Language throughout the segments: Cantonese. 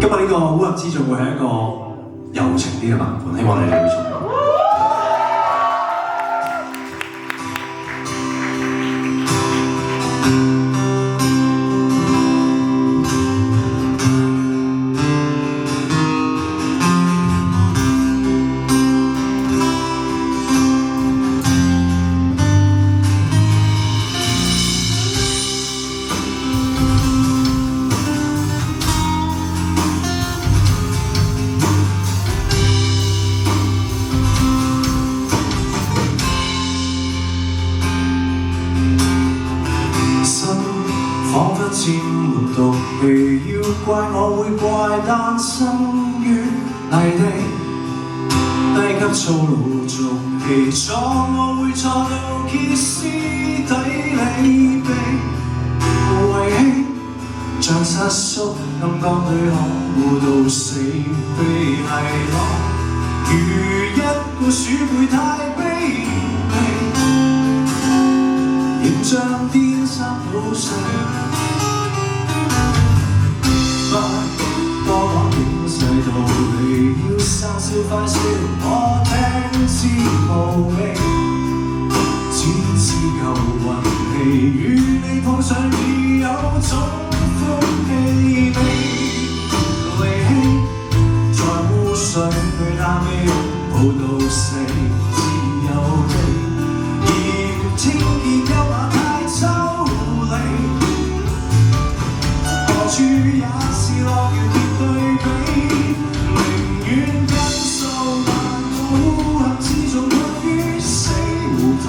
今日呢個烏合之眾會係一個柔情啲嘅版本，希望你哋會中意。彷彿沾滿毒氣，要怪我會怪誕生於泥地，低級粗魯俗氣，錯我會錯到歇斯底里，被遺棄像殺叔暗角裏可惡到死，被遺落如一個鼠輩太卑微，形象顛三倒四。多講點細道理，要生笑快笑，我聽之無味，只知舊運氣，與你碰上已有種歡氣味，離棄在污水裏探氣，抱到死自由地，而聽見優雅太抽離，何處也是樂園別對比，寧願跟數萬個烏合之眾困於死胡同，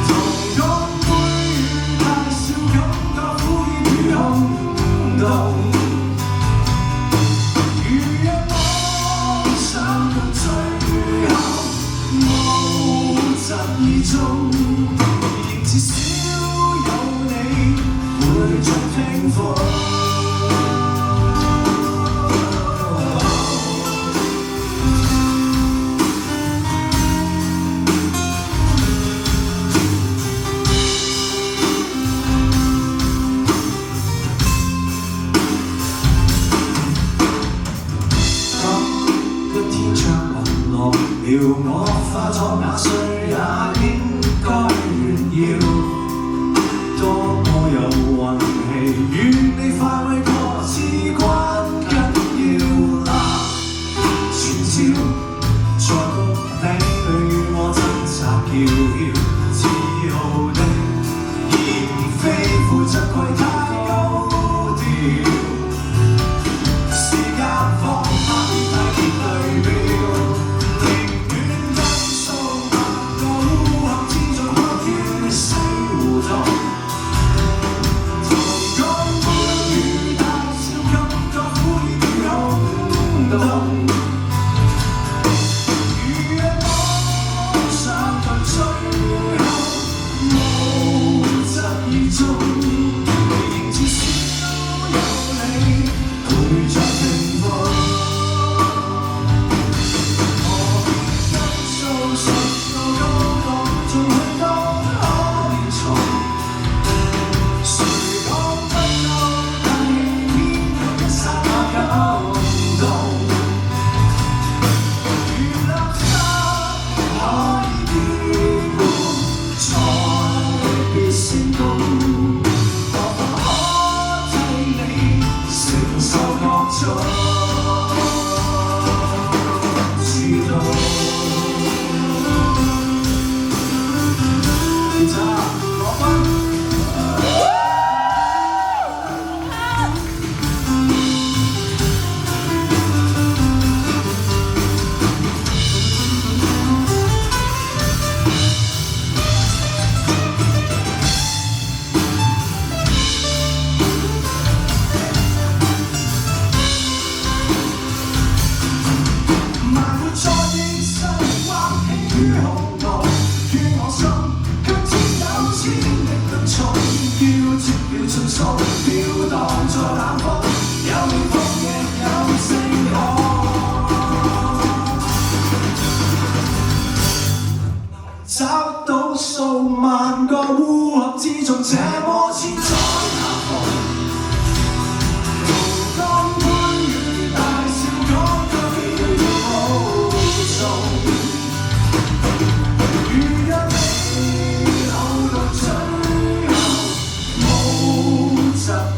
同乾杯與大笑感覺苦澀與空洞，如若我想到最後無疾而終，仍至少有你會再聽風。要我化作那歲也應該炫耀，多麼有運氣，與你快慰過至關緊要啦！全朝在谷底裏與我掙扎叫囂，自豪地嫌非負責櫃太高調，時間放下太極對標。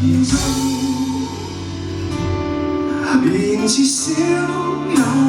現至少有